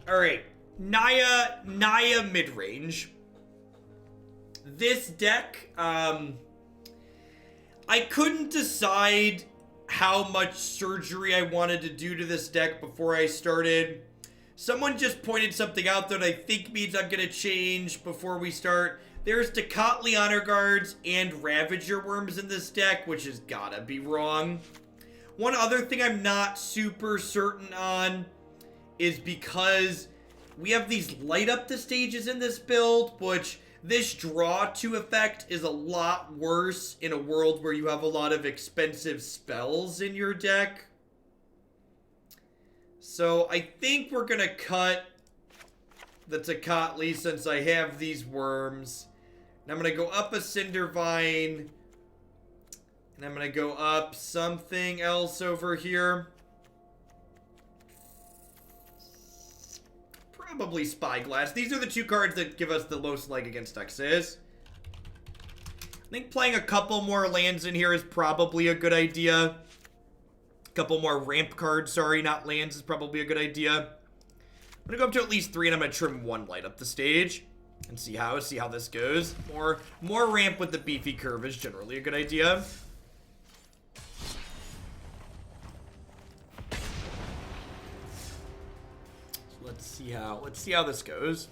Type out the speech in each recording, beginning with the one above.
Alright. Naya Midrange. This deck, I couldn't decide how much surgery I wanted to do to this deck before I started. Someone just pointed something out that I think means I'm going to change before we start. There's Decathlon Honor Guards and Ravager Wurms in this deck, which has gotta be wrong. One other thing I'm not super certain on is because we have these light up the stages in this build, which this draw to effect is a lot worse in a world where you have a lot of expensive spells in your deck. So I think we're gonna cut the Decathlon since I have these worms. And I'm gonna go up a Cindervine. And I'm gonna go up something else over here. Probably Spyglass. These are the two cards that give us the most leg against X's. I think playing a couple more lands in here is probably a good idea. A couple more ramp cards, sorry, not lands, is probably a good idea. I'm gonna go up to at least 3 and I'm gonna trim 1 light up the stage. And see how this goes. More ramp with the beefy curve is generally a good idea. Let's see how this goes.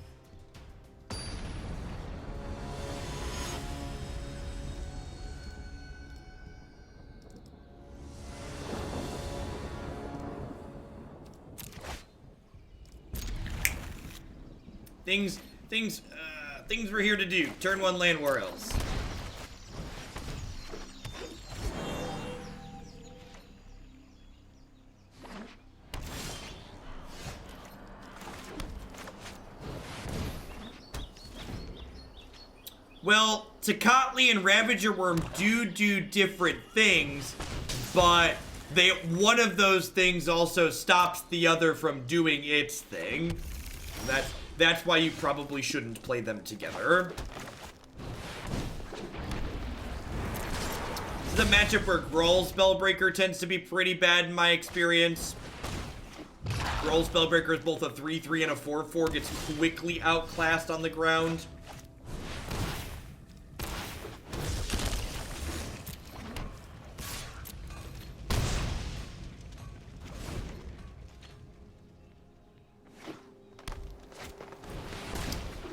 Things we're here to do. Turn 1 Llanowar Elves. Well, Decathlon and Ravager Wurm do different things, but one of those things also stops the other from doing its thing. That's why you probably shouldn't play them together. This is a matchup where Growl Spellbreaker tends to be pretty bad in my experience. Growl Spellbreaker is both a 3/3 and a 4/4, gets quickly outclassed on the ground.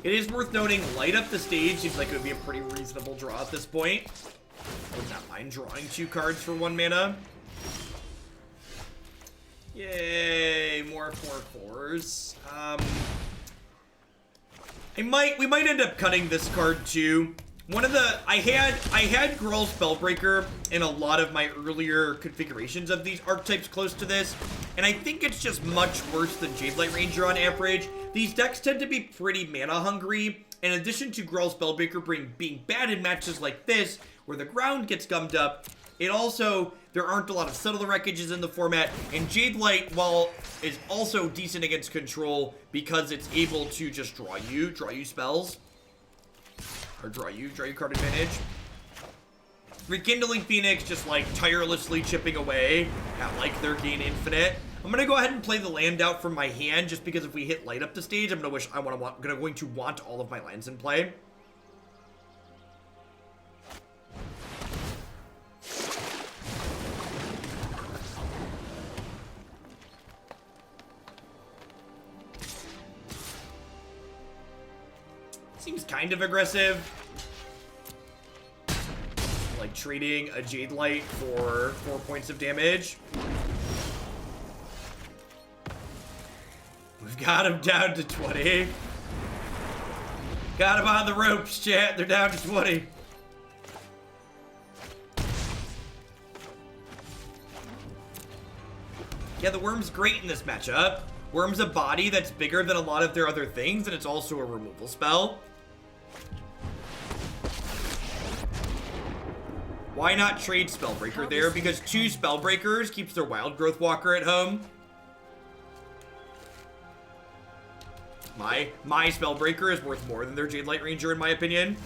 It is worth noting, light up the stage seems like it would be a pretty reasonable draw at this point. I would not mind drawing 2 cards for 1 mana. Yay, more 4/4s. We might end up cutting this card too. I had Growl Spellbreaker in a lot of my earlier configurations of these archetypes close to this, and I think it's just much worse than Jadelight Ranger on average. These decks tend to be pretty mana hungry. In addition to Growl Spellbreaker being bad in matches like this, where the ground gets gummed up, there aren't a lot of subtle wreckages in the format, and Jadelight, while is also decent against control because it's able to just draw you spells. Or draw you card advantage. Rekindling Phoenix just like tirelessly chipping away at like their gain infinite. I'm gonna go ahead and play the land out from my hand just because if we hit light up the stage, I'm going to want all of my lands in play. Seems kind of aggressive. Like trading a Jadelight for 4 points of damage. We've got him down to 20. Got him on the ropes, chat. They're down to 20. Yeah, the Wurm's great in this matchup. Wurm's a body that's bigger than a lot of their other things, and it's also a removal spell. Why not trade Spellbreaker there? Because 2 Spellbreakers keeps their Wild Growth Walker at home. My Spellbreaker is worth more than their Jadelight Ranger in my opinion.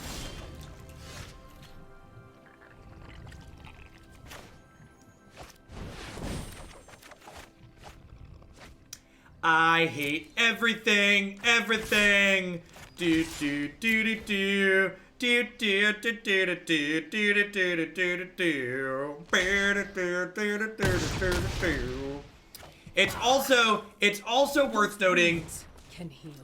I hate everything, everything. Do do do do do. Do do do do do do do do do do do. It's also worth noting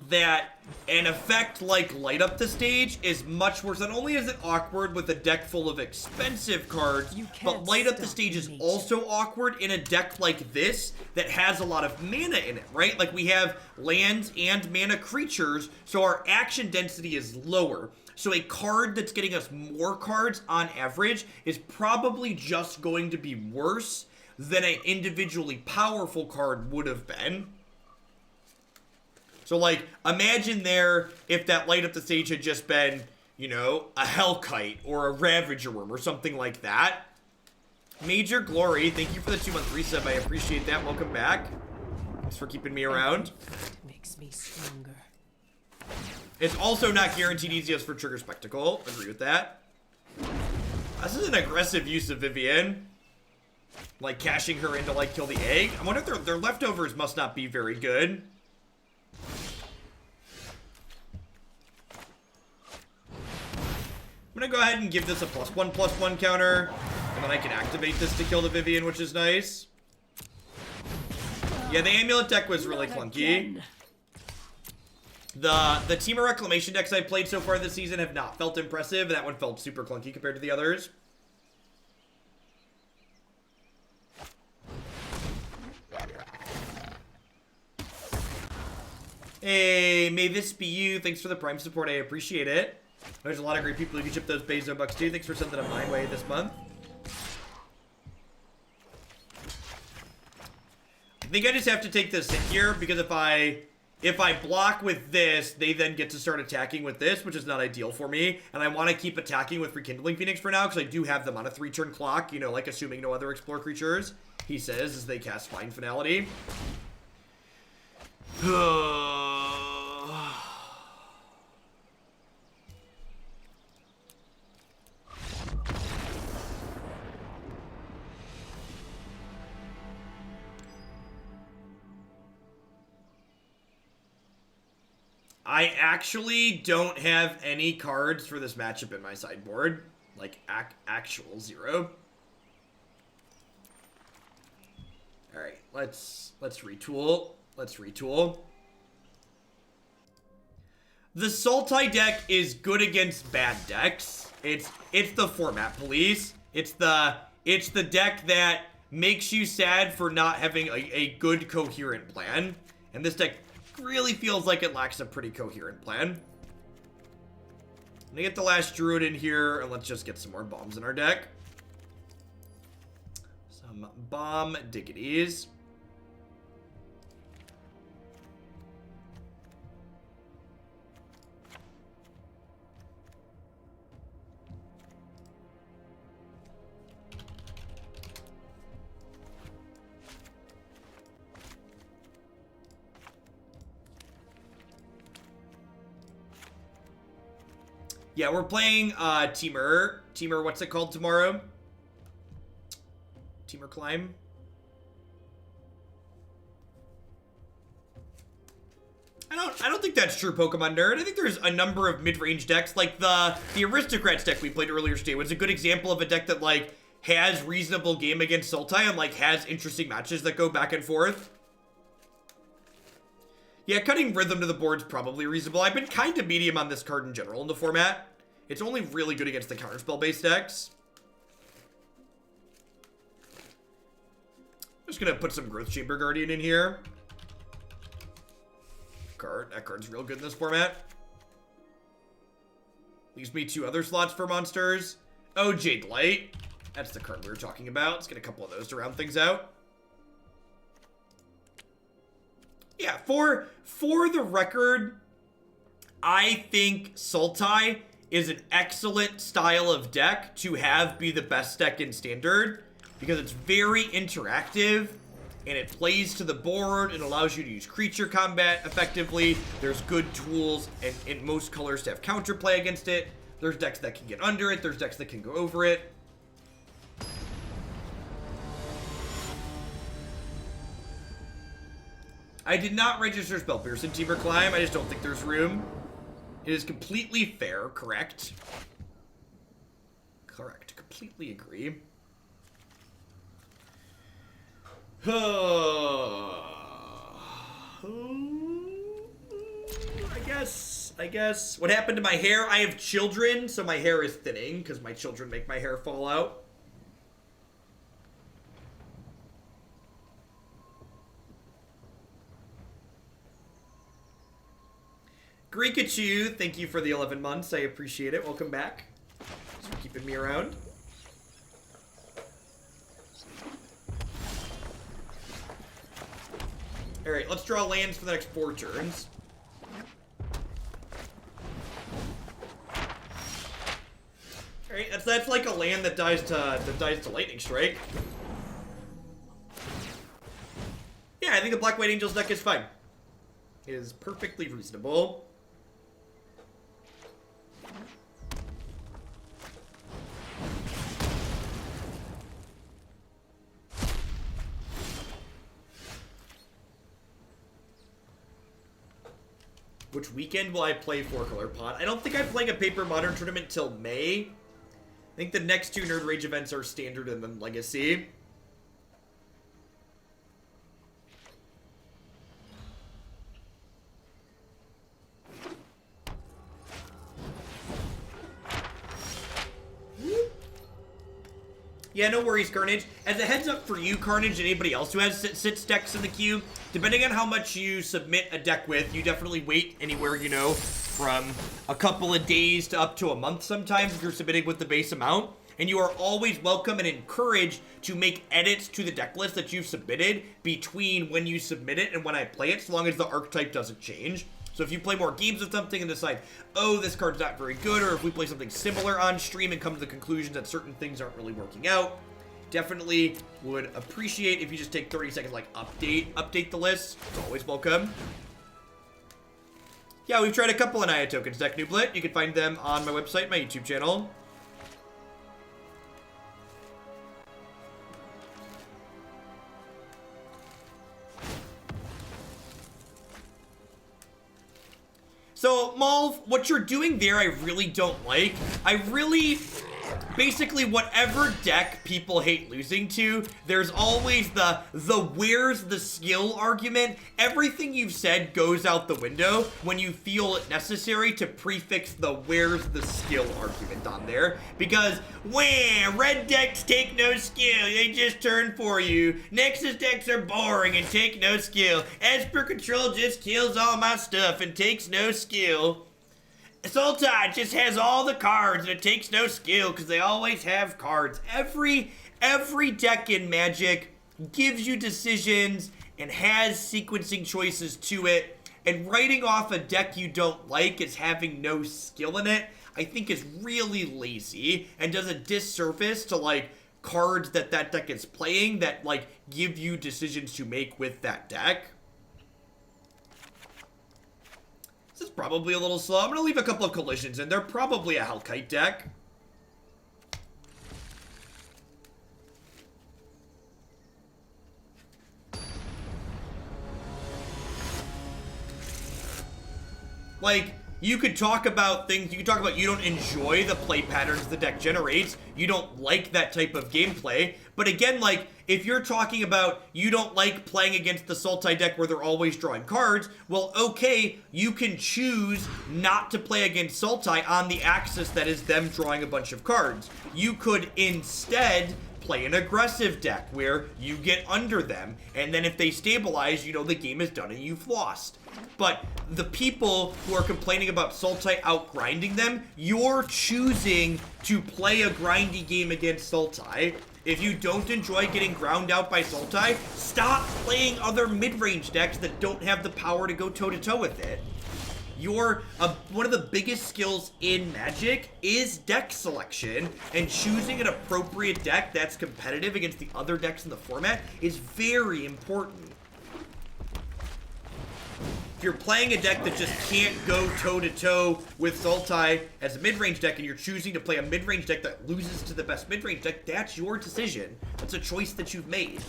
that an effect like Light Up the Stage is much worse. Not only is it awkward with a deck full of expensive cards, but Light Up the Stage is also awkward in a deck like this that has a lot of mana in it, right? Like we have lands and mana creatures, so our action density is lower. So a card that's getting us more cards on average is probably just going to be worse than an individually powerful card would have been. So, like, imagine there if that Light Up the Stage had just been, you know, a Hellkite or a Ravager Wurm or something like that. Major Glory, thank you for the 2-month resub. I appreciate that. Welcome back. Thanks for keeping me around. Makes me stronger. It's also not guaranteed easiest for Trigger Spectacle. Agree with that. This is an aggressive use of Vivien. Like, cashing her in to, like, kill the egg. I wonder if their leftovers must not be very good. I'm gonna go ahead and give this a +1/+1 counter. And then I can activate this to kill the Vivien, which is nice. Yeah, the Amulet deck was really clunky. The Team of Reclamation decks I've played so far this season have not felt impressive. That one felt super clunky compared to the others. Hey, may this be you. Thanks for the Prime support. I appreciate it. There's a lot of great people who can chip those Bezo bucks too. Thanks for sending them my way this month. I think I just have to take this hit here because if I block with this, they then get to start attacking with this, which is not ideal for me. And I want to keep attacking with Rekindling Phoenix for now, because I do have them on a 3-turn clock, you know, like assuming no other Explore creatures, he says, as they cast Fine Finality. I actually don't have any cards for this matchup in my sideboard. Like, actual zero. Alright, let's retool. Let's retool. The Sultai deck is good against bad decks. It's the format police. It's the deck that makes you sad for not having a good coherent plan. And this deck really feels like it lacks a pretty coherent plan. I'm gonna get the last Druid in here, and let's just get some more bombs in our deck. Some bomb diggities. Yeah, we're playing Teamer, what's it called tomorrow? Teamer Climb? I don't think that's true, Pokemon Nerd. I think there's a number of mid-range decks, like the Aristocrats deck we played earlier today was a good example of a deck that, like, has reasonable game against Sultai and, like, has interesting matches that go back and forth. Yeah, cutting Rhythm to the board's probably reasonable. I've been kind of medium on this card in general in the format. It's only really good against the counterspell-based decks. I'm just gonna put some Growth Chamber Guardian in here. That card's real good in this format. Leaves me 2 other slots for monsters. Oh, Jadelight. That's the card we were talking about. Let's get a couple of those to round things out. Yeah, for the record, I think Sultai is an excellent style of deck to have be the best deck in Standard because it's very interactive and it plays to the board and allows you to use creature combat effectively. There's good tools and in most colors to have counterplay against it. There's decks that can get under it. There's decks that can go over it. I did not register Spell Pierce in Temur Climb. I just don't think there's room. It is completely fair, correct? Correct. Completely agree. I guess. What happened to my hair? I have children, so my hair is thinning because my children make my hair fall out. Greekachu, thank you for the 11 months. I appreciate it. Welcome back. Thanks for keeping me around. Alright, let's draw lands for the next 4 turns. Alright, that's like a land that dies to Lightning Strike. Yeah, I think the Black White Angels deck is fine. It is perfectly reasonable. Which weekend will I play 4-color pot? I don't think I'm playing a Paper Modern tournament till May. I think the next 2 Nerd Rage events are Standard and then Legacy. Yeah, no worries, Carnage. As a heads up for you, Carnage, and anybody else who has sits decks in the queue, depending on how much you submit a deck with, you definitely wait anywhere, you know, from a couple of days to up to a month sometimes if you're submitting with the base amount. And you are always welcome and encouraged to make edits to the deck list that you've submitted between when you submit it and when I play it, so long as the archetype doesn't change. So if you play more games of something and decide, oh, this card's not very good, or if we play something similar on stream and come to the conclusion that certain things aren't really working out, definitely would appreciate if you just take 30 seconds, like, update the list. It's always welcome. Yeah, we've tried a couple of Naya tokens, Deck Nublet. You can find them on my website, my YouTube channel. So, Malv, what you're doing there I really don't like. Basically, whatever deck people hate losing to, there's always the where's the skill argument. Everything you've said goes out the window when you feel it necessary to prefix the where's the skill argument on there. Because, wham, red decks take no skill, they just turn for you. Nexus decks are boring and take no skill. Esper Control just kills all my stuff and takes no skill. Sultai just has all the cards and it takes no skill because they always have cards. Every deck in Magic gives you decisions and has sequencing choices to it. And writing off a deck you don't like as having no skill in it, I think is really lazy and does a disservice to, like, cards that deck is playing that, like, give you decisions to make with that deck. This is probably a little slow. I'm going to leave a couple of collisions in. They're probably a Hellkite deck. Like, you could talk about things, you could talk about you don't enjoy the play patterns the deck generates, you don't like that type of gameplay, but again, like, if you're talking about you don't like playing against the Sultai deck where they're always drawing cards, well, okay, you can choose not to play against Sultai on the axis that is them drawing a bunch of cards. You could instead play an aggressive deck where you get under them, and then if they stabilize, you know the game is done and you've lost. But the people who are complaining about Sultai outgrinding them, you're choosing to play a grindy game against Sultai. If you don't enjoy getting ground out by Sultai, stop playing other mid-range decks that don't have the power to go toe-to-toe with it. One of the biggest skills in Magic is deck selection, and choosing an appropriate deck that's competitive against the other decks in the format is very important. If you're playing a deck that just can't go toe-to-toe with Sultai as a mid-range deck, and you're choosing to play a mid-range deck that loses to the best mid-range deck, that's your decision. That's a choice that you've made.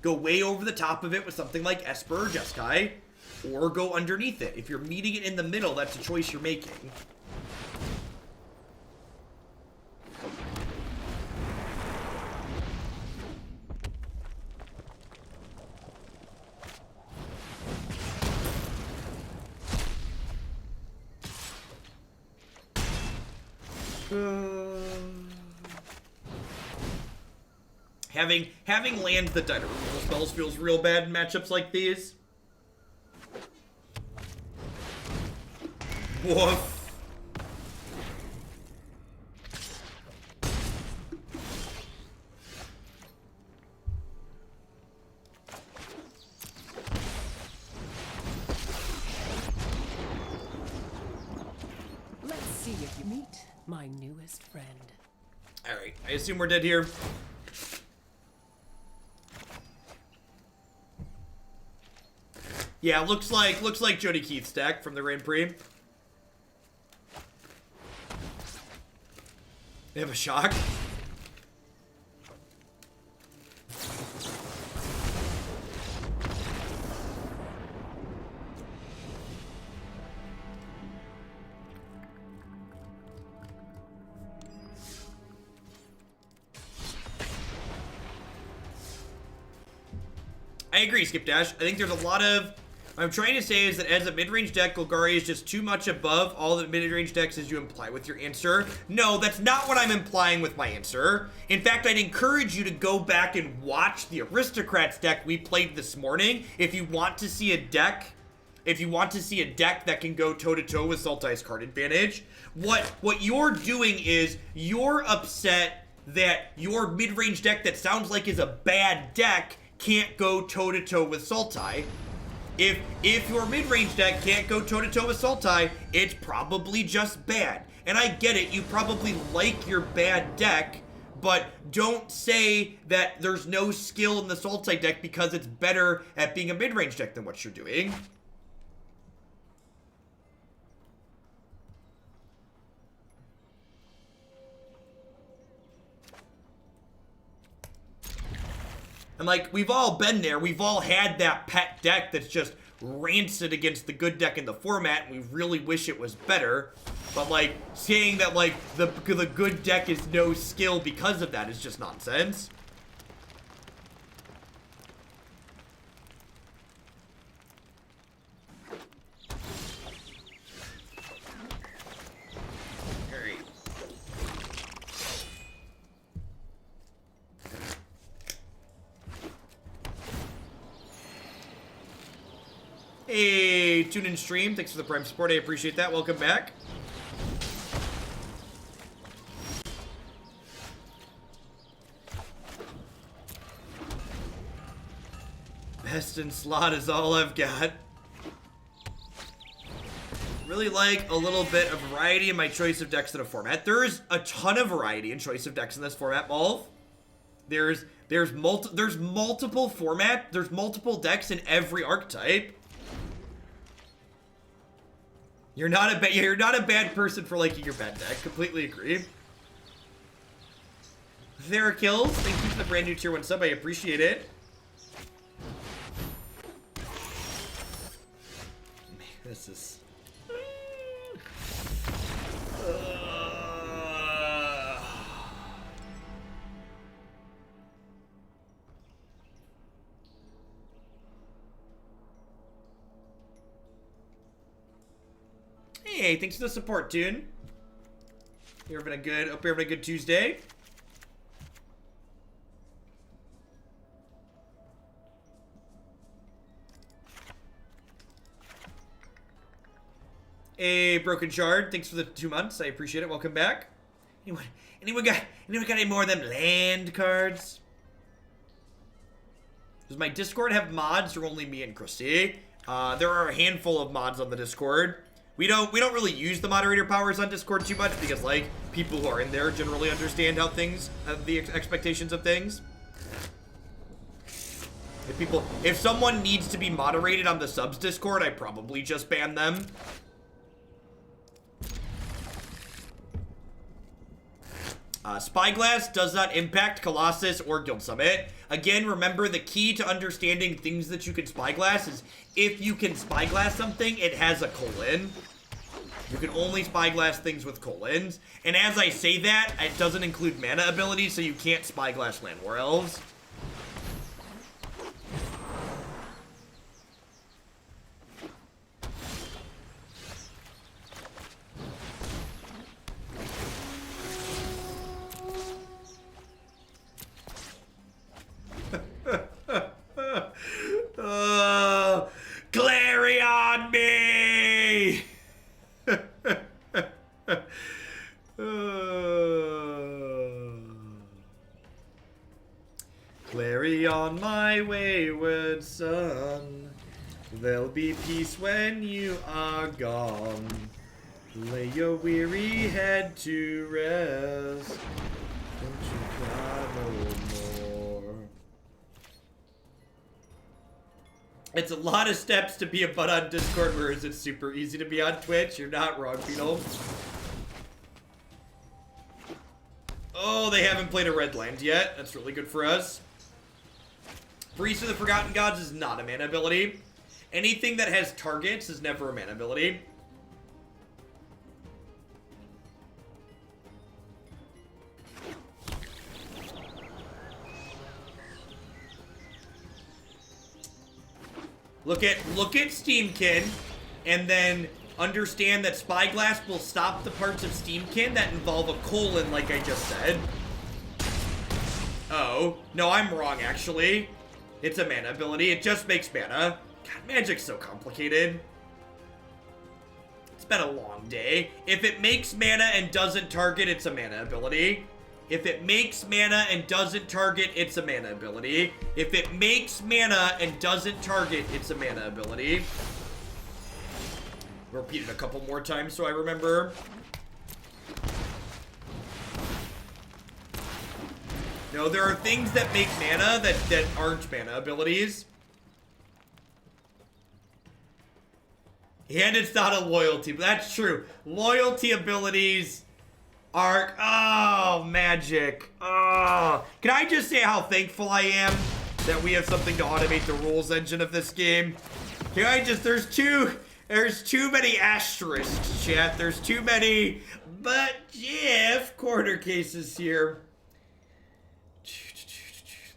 go way over the top of it with something like Esper or Jeskai, or go underneath it. If you're meeting it in the middle, that's a choice you're making. Having land that died to removal spells feels real bad in matchups like these. Woof. Let's see if you meet my newest friend. Alright, I assume we're dead here. Yeah, looks like Jody Keith's deck from the Grand Prix. They have a shock. I agree, Skip Dash. I think there's a lot of... What I'm trying to say is that as a mid-range deck, Golgari is just too much above all the mid-range decks as you imply with your answer. No, that's not what I'm implying with my answer. In fact, I'd encourage you to go back and watch the Aristocrats deck we played this morning if you want to see a deck... If you want to see a deck that can go toe-to-toe with Sultai's card advantage. What you're doing is you're upset that your mid-range deck that sounds like is a bad deck can't go toe-to-toe with Sultai. If your mid-range deck can't go toe-to-toe with Sultai, it's probably just bad. And I get it, you probably like your bad deck, but don't say that there's no skill in the Sultai deck because it's better at being a mid-range deck than what you're doing. And like, we've all been there. We've all had that pet deck that's just rancid against the good deck in the format, and we really wish it was better. But like, saying that like, the good deck is no skill because of that is just nonsense. Hey, tune in stream. Thanks for the Prime support. I appreciate that. Welcome back. Best in slot is all I've got. Really like a little bit of variety in my choice of decks in a format. There's a ton of variety in choice of decks in this format, Malv. There's multiple format. There's multiple decks in every archetype. You're not a bad person for liking your bad deck. Completely agree. There are kills. Thank you for the brand new tier 1 sub. I appreciate it. Man, this is... Hey, thanks for the support, Tune. Hope you're having a good Tuesday. Hey, Broken Shard, thanks for the 2 months. I appreciate it. Welcome back. Anyone got any more of them land cards? Does my Discord have mods or only me and Christy? There are a handful of mods on the Discord. We don't really use the moderator powers on Discord too much because like people who are in there generally understand how things the expectations of things. If someone needs to be moderated on the subs Discord, I probably just ban them. Spyglass does not impact Colossus or Guild Summit. Again, remember the key to understanding things that you can Spyglass is if you can Spyglass something, it has a colon. You can only Spyglass things with colons. And as I say that, it doesn't include mana abilities, so you can't Spyglass Llanowar Elves. Clarion me! Clarion, my wayward son, there'll be peace when you are gone. Lay your weary head to rest. Don't you cry no more. It's a lot of steps to be a butt on Discord, whereas it's super easy to be on Twitch. You're not wrong, Beetle. Oh, they haven't played a red land yet. That's really good for us. Priest of the Forgotten Gods is not a mana ability. Anything that has targets is never a mana ability. Look at Steamkin, and then understand that Spyglass will stop the parts of Steamkin that involve a colon, like I just said. Oh, no, I'm wrong, actually. It's a mana ability. It just makes mana. God, Magic's so complicated. It's been a long day. If it makes mana and doesn't target, it's a mana ability. If it makes mana and doesn't target, it's a mana ability. If it makes mana and doesn't target, it's a mana ability. Repeat it a couple more times so I remember. No, there are things that make mana that aren't mana abilities. And it's not a loyalty, but that's true. Loyalty abilities are... Oh, Magic. Oh. Can I just say how thankful I am that we have something to automate the rules engine of this game? Can I just... There's too many asterisks, chat. There's too many... But Jeff corner cases here.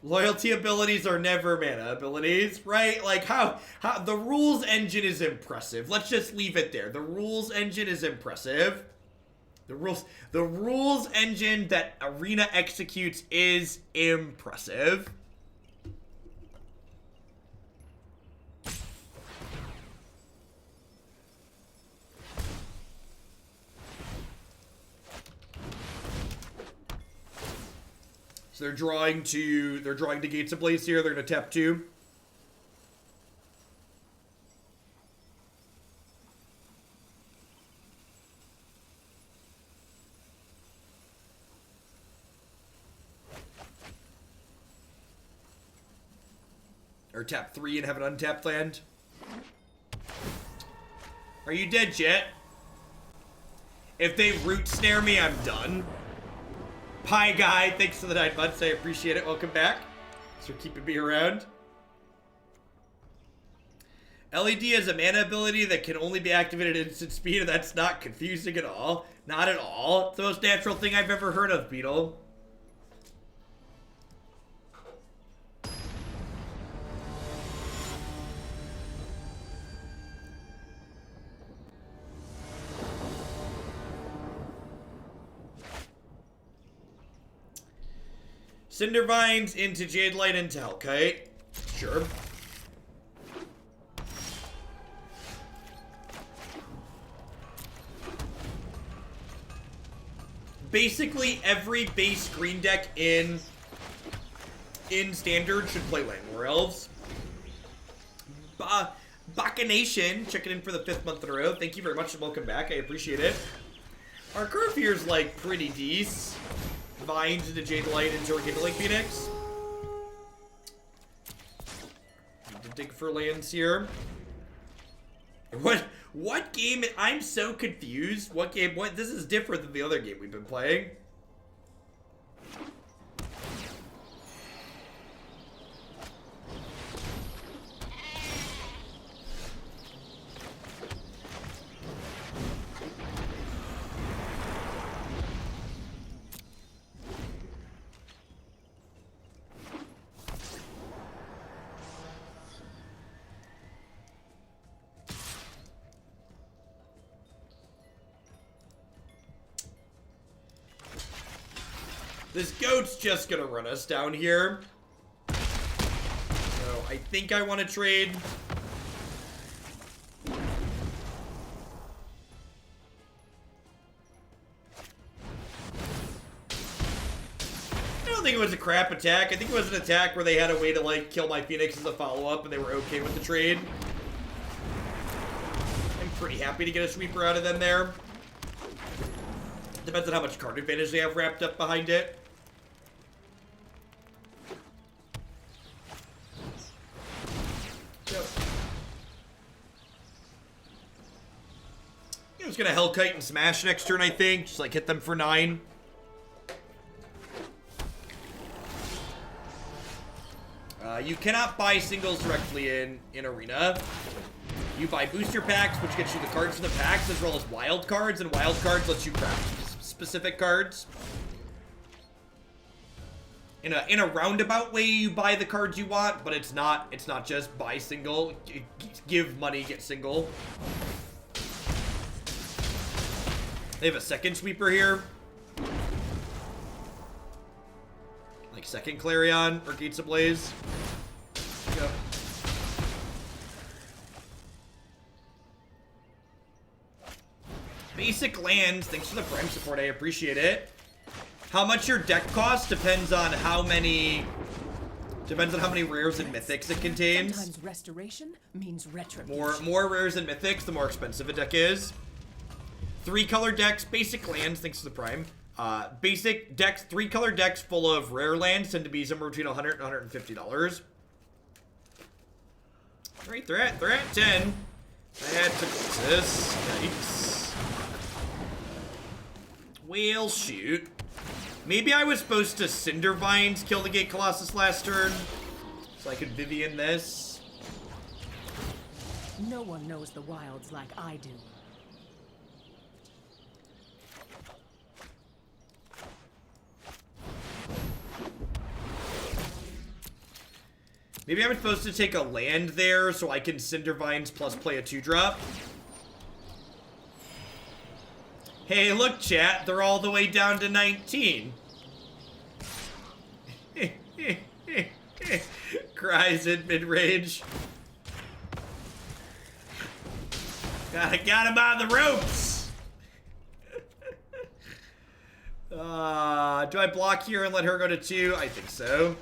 Loyalty abilities are never mana abilities, right? Like how the rules engine is impressive. Let's just leave it there. The rules engine is impressive. The rules engine that Arena executes is impressive. So they're drawing to Gates Ablaze here. They're gonna tap 2. Or tap 3 and have an untapped land. Are you dead, Jet? If they root snare me, I'm done. Pie Guy, thanks for the 9 months. I appreciate it. Welcome back. Thanks for keeping me around. LED is a mana ability that can only be activated at instant speed, and that's not confusing at all. Not at all. It's the most natural thing I've ever heard of, Beetle. Cindervines into Jadelight into Hellkite. Sure. Basically, every base green deck in Standard should play Llanowar Elves. Bacchanation, checking in for the 5th month in a row. Thank you very much and welcome back. I appreciate it. Our curve here is like pretty decent. Vines into Jadelight into Rekindling Phoenix. Need to dig for lands here. What game? I'm so confused. What game? This is different than the other game we've been playing. This goat's just gonna run us down here. So I think I want to trade. I don't think it was a crap attack. I think it was an attack where they had a way to, like, kill my Phoenix as a follow-up, and they were okay with the trade. I'm pretty happy to get a sweeper out of them there. Depends on how much card advantage they have wrapped up behind it. Yep. He was gonna Hellkite and Smash next turn, I think. Just, like, hit them for 9. You cannot buy singles directly in Arena. You buy booster packs, which gets you the cards from the packs, as well as wild cards, and wild cards lets you craft specific cards. In a roundabout way, you buy the cards you want, but it's not just buy single, give money, get single. They have a second sweeper here. Like second Clarion or Gates Ablaze. Yep. Basic lands, thanks for the Prime support, I appreciate it. How much your deck costs depends on how many rares and mythics it contains. Sometimes restoration means retribution. More rares and mythics, the more expensive a deck is. 3-color decks, basic lands, thanks to the Prime. Basic decks, 3-color decks full of rare lands tend to be somewhere between $100 and $150. Alright, they're at 10. That's this. Yikes. Well, shoot. Maybe I was supposed to Cindervines kill the Gate Colossus last turn, so I could Vivien this. No one knows the wilds like I do. Maybe I'm supposed to take a land there so I can Cindervines plus play a 2-drop. Hey, look, chat. They're all the way down to 19. Cries in Midrange. Got him on the ropes. Do I block here and let her go to 2? I think so.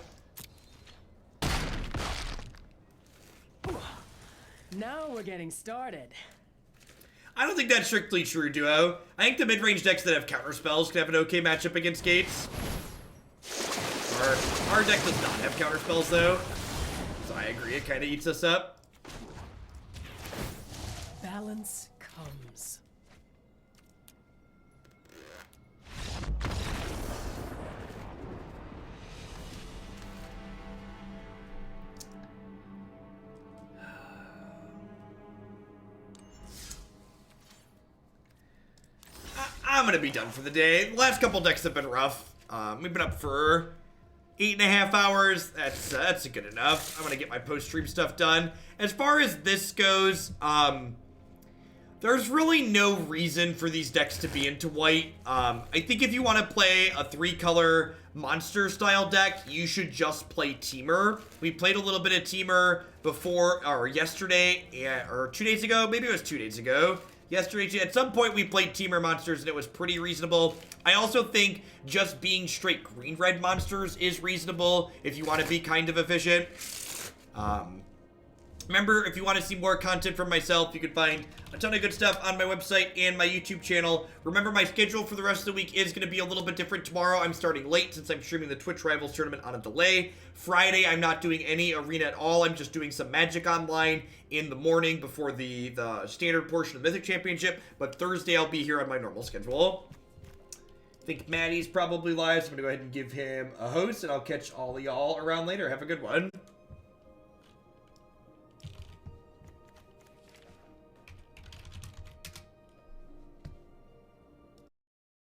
Now we're getting started. I don't think that's strictly true, Duo. I think the mid-range decks that have counter spells can have an okay matchup against Gates. Our deck does not have counter spells, though. So I agree, it kind of eats us up. Balance comes. I'm gonna be done for the day. The last couple decks have been rough. We've been up for 8.5 hours. That's good enough. I'm gonna get my post-stream stuff done. As far as this goes, there's really no reason for these decks to be into white. I think if you want to play a 3-color monster-style deck, you should just play Teamer. We played a little bit of Teamer before, or yesterday, or 2 days ago. Maybe it was 2 days ago. Yesterday, at some point, we played Teamer monsters, and it was pretty reasonable. I also think just being straight green-red monsters is reasonable if you want to be kind of efficient. Remember, if you want to see more content from myself, you can find a ton of good stuff on my website and my YouTube channel. Remember, my schedule for the rest of the week is going to be a little bit different tomorrow. I'm starting late since I'm streaming the Twitch Rivals tournament on a delay. Friday, I'm not doing any arena at all. I'm just doing some Magic Online in the morning before the standard portion of Mythic Championship. But Thursday, I'll be here on my normal schedule. I think Maddie's probably live, so I'm going to go ahead and give him a host, and I'll catch all of y'all around later. Have a good one.